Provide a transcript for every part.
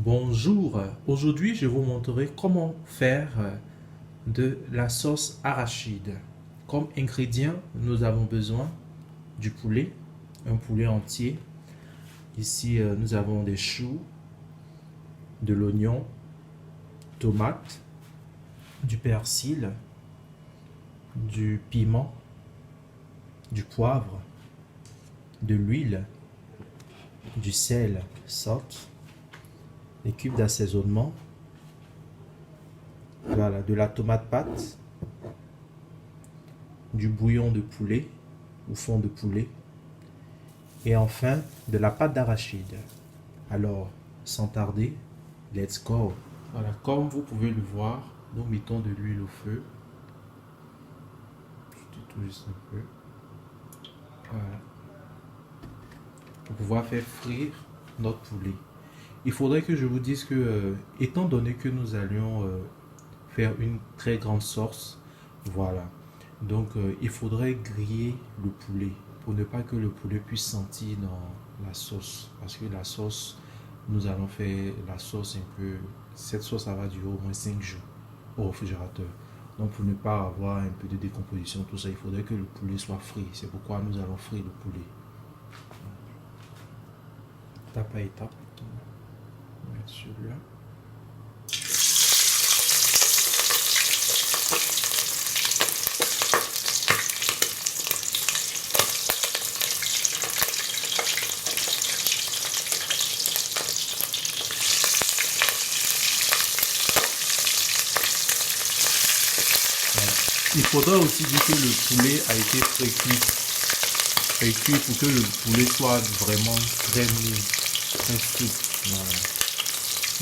Bonjour, aujourd'hui je vous montrerai comment faire de la sauce arachide. Comme ingrédient, nous avons besoin du poulet, un poulet entier. Ici, nous avons des choux, de l'oignon, tomate, du persil, du piment, du poivre, de l'huile, du sel, salt, des cubes d'assaisonnement, voilà, de la tomate pâte, du bouillon de poulet ou fond de poulet et enfin de la pâte d'arachide. Alors, sans tarder, let's go. Voilà, comme vous pouvez le voir, nous mettons de l'huile au feu. Je détouche juste un peu. Voilà. Pour pouvoir faire frire notre poulet. Il faudrait que je vous dise que, étant donné que nous allions faire une très grande sauce, voilà. Donc, il faudrait griller le poulet pour ne pas que le poulet puisse sentir dans la sauce. Parce que la sauce, nous allons faire la sauce un peu. Cette sauce, ça va durer au moins 5 jours au réfrigérateur. Donc, pour ne pas avoir un peu de décomposition, tout ça, il faudrait que le poulet soit frit. C'est pourquoi nous allons frire le poulet. Étape à étape. On va mettre celui-là. Il faudra aussi dire que le poulet a été précuit pour que le poulet soit vraiment très mou, très souple, voilà.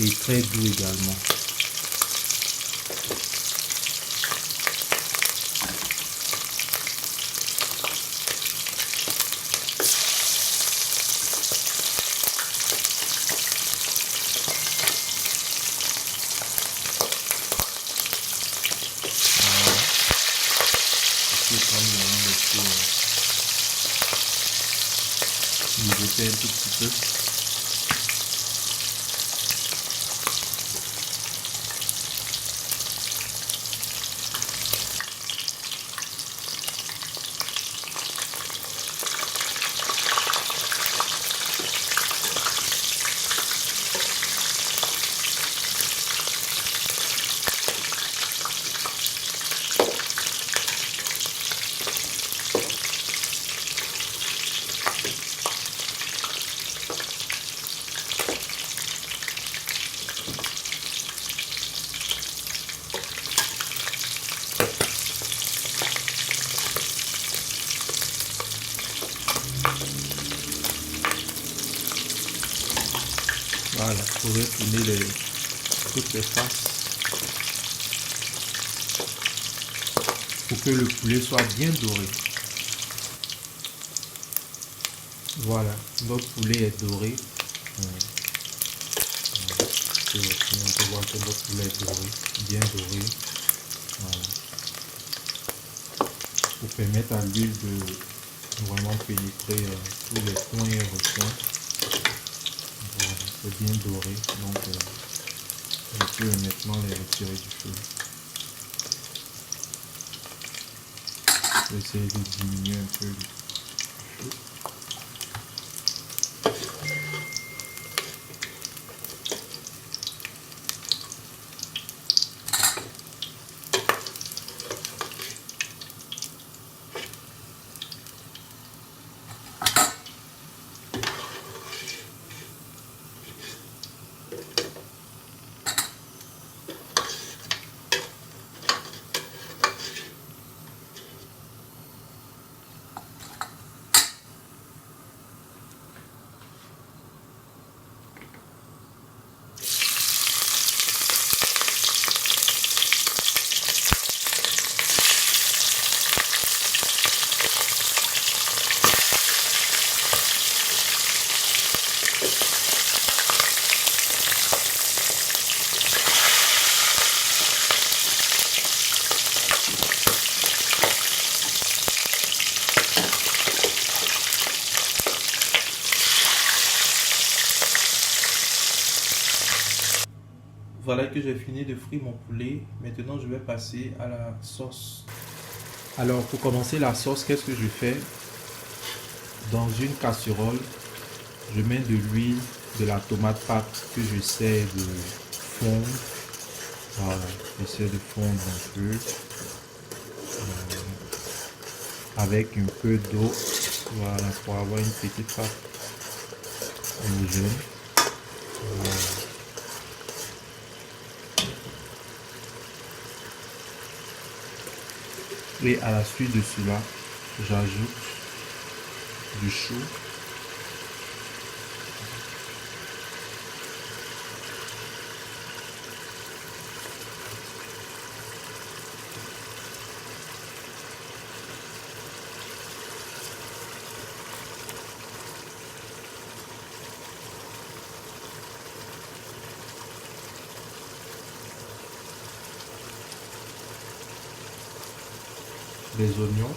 Et très doux également. Mijoter un tout petit peu. Voilà, il faudrait tourner toutes les faces pour que le poulet soit bien doré. Voilà, notre poulet est doré. On peut voir que notre poulet est doré, bien doré. Voilà. Pour permettre à l'huile de vraiment pénétrer tous les coins et recoins. Voilà, c'est bien doré, donc je peux maintenant les retirer du feu. Je vais essayer de diminuer un peu le feu. Voilà que j'ai fini de frire mon poulet. Maintenant, je vais passer à la sauce. Alors, pour commencer la sauce, qu'est-ce que je fais? Dans une casserole, je mets de l'huile, de la tomate pâte que j'essaie de fondre. Voilà, j'essaie de fondre un peu avec un peu d'eau. Voilà, pour avoir une petite pâte homogène. Voilà. Et à la suite de cela, j'ajoute du chou, des oignons,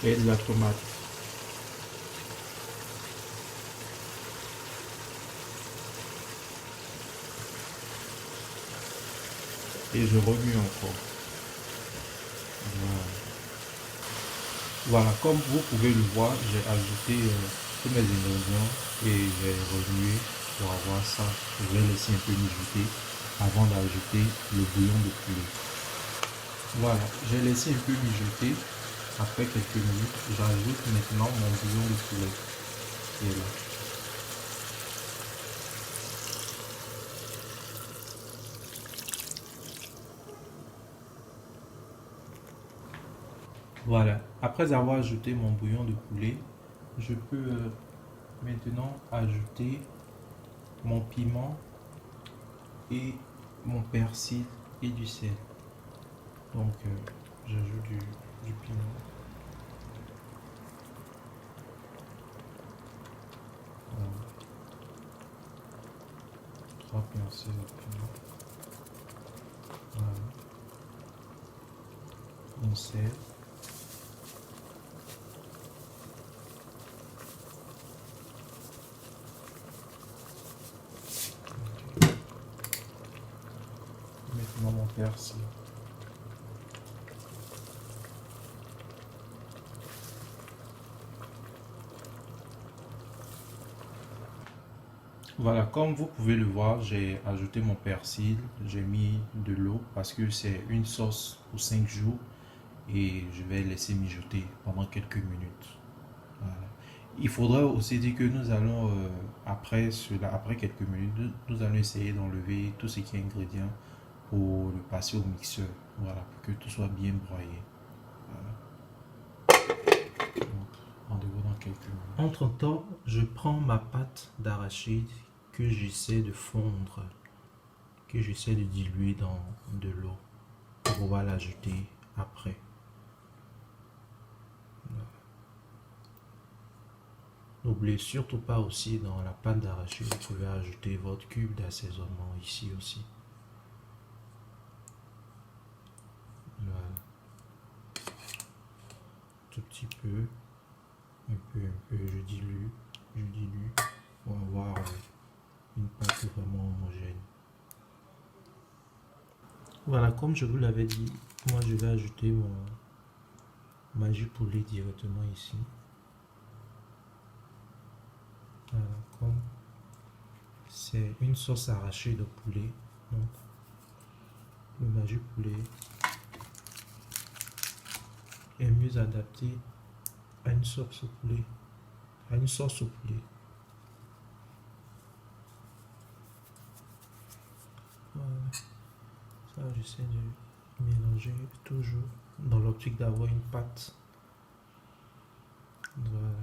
et de la tomate. Et je remue encore. Voilà. Voilà, comme vous pouvez le voir, j'ai ajouté tous mes ingrédients et j'ai remué pour avoir ça. Je vais laisser un peu mijoter avant d'ajouter le bouillon de poulet. Voilà, j'ai laissé un peu mijoter. Après quelques minutes, j'ajoute maintenant mon bouillon de poulet qui est là. Voilà, après avoir ajouté mon bouillon de poulet, je peux maintenant ajouter mon piment et mon persil et du sel. Donc j'ajoute du piment. Voilà. 3 pincées de piment. Voilà. Mon sel. Maintenant mon persil. Voilà, comme vous pouvez le voir, j'ai ajouté mon persil, j'ai mis de l'eau parce que c'est une sauce pour 5 jours et je vais laisser mijoter pendant quelques minutes. Voilà. Il faudra aussi dire que nous allons, après cela, après quelques minutes, nous allons essayer d'enlever tout ce qui est ingrédients pour le passer au mixeur. Voilà, pour que tout soit bien broyé. Voilà. Donc, rendez-vous dans quelques minutes. Entre-temps, je prends ma pâte d'arachide que j'essaie de fondre, que j'essaie de diluer dans de l'eau pour pouvoir l'ajouter après. N'oubliez surtout pas aussi dans la pâte d'arachide, vous pouvez ajouter votre cube d'assaisonnement ici aussi. Voilà. Tout petit peu, je dilue pour avoir une pâte vraiment homogène. Voilà, comme je vous l'avais dit, moi je vais ajouter mon Maggi poulet directement ici. Voilà, comme c'est une sauce arrachée de poulet, donc le Maggi poulet est mieux adapté à une sauce au poulet, Voilà, ça j'essaie de mélanger toujours dans l'optique d'avoir une pâte. Voilà,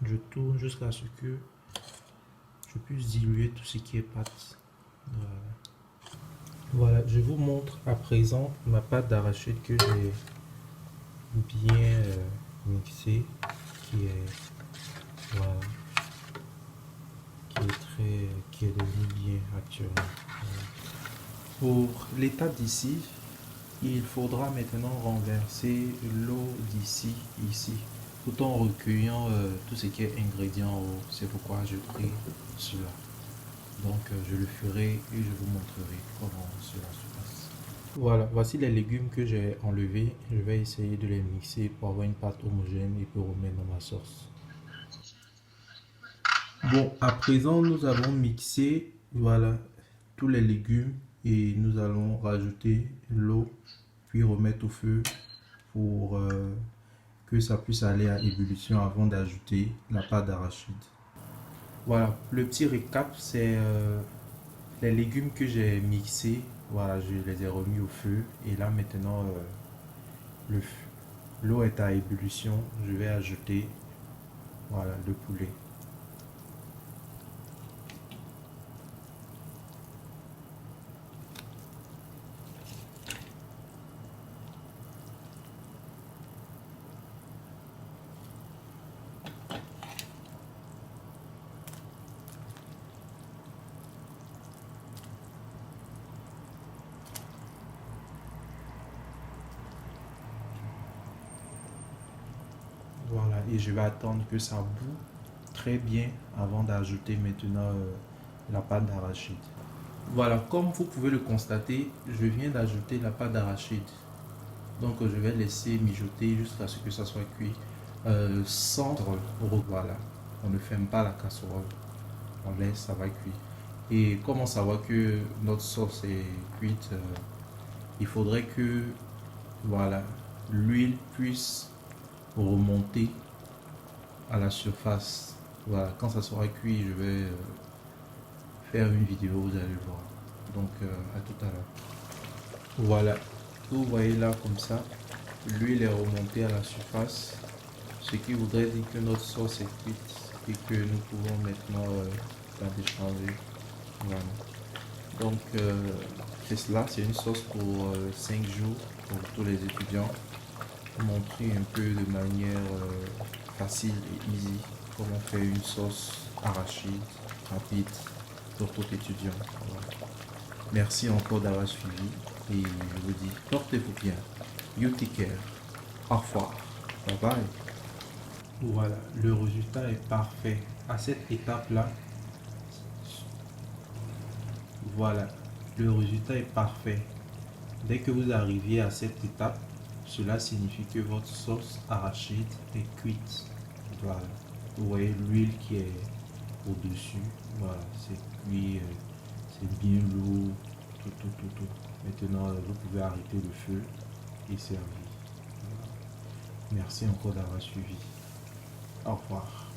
je tourne jusqu'à ce que je puisse diluer tout ce qui est pâte. Voilà, je vous montre à présent ma pâte d'arachide que j'ai bien mixée, qui est voilà, qui est devenue bien actuellement. Voilà. Pour l'étape d'ici, Il faudra maintenant renverser l'eau d'ici, ici, tout en recueillant tout ce qui est ingrédients en haut. C'est pourquoi je pris cela. Donc je le ferai et je vous montrerai comment cela se passe. Voilà, voici les légumes que j'ai enlevés. Je vais essayer de les mixer pour avoir une pâte homogène et pour remettre dans ma sauce. Bon, à présent, nous avons mixé, voilà, tous les légumes et nous allons rajouter l'eau, puis remettre au feu pour que ça puisse aller à ébullition avant d'ajouter la pâte d'arachide. Voilà, le petit récap, c'est les légumes que j'ai mixés, voilà, je les ai remis au feu et là maintenant l'eau est à ébullition, je vais ajouter, voilà, le poulet. Voilà, et je vais attendre que ça bout très bien avant d'ajouter maintenant la pâte d'arachide. Voilà, comme vous pouvez le constater, je viens d'ajouter la pâte d'arachide. Donc je vais laisser mijoter jusqu'à ce que ça soit cuit. Sans voilà, on ne ferme pas la casserole, on laisse, ça va cuire. Et comment savoir que notre sauce est cuite? Il faudrait que voilà, l'huile puisse remonter à la surface. Voilà, quand ça sera cuit, je vais faire une vidéo, vous allez voir. Donc à tout à l'heure. Voilà, vous voyez là comme ça, l'huile est remontée à la surface, ce qui voudrait dire que notre sauce est cuite et que nous pouvons maintenant la décharger. Voilà. Donc c'est cela, c'est une sauce pour 5 jours pour tous les étudiants. Montrer un peu de manière facile et easy comment faire une sauce arachide rapide pour tout étudiant. Voilà. Merci encore d'avoir suivi et je vous dis portez-vous bien. You take care. Au revoir. Bye bye. Voilà, le résultat est parfait. À cette étape-là, voilà, le résultat est parfait. Dès que vous arriviez à cette étape, cela signifie que votre sauce arachide est cuite. Voilà. Vous voyez l'huile qui est au-dessus. Voilà, c'est cuit, c'est bien lourd, tout. Maintenant, vous pouvez arrêter le feu et servir. Voilà. Merci encore d'avoir suivi. Au revoir.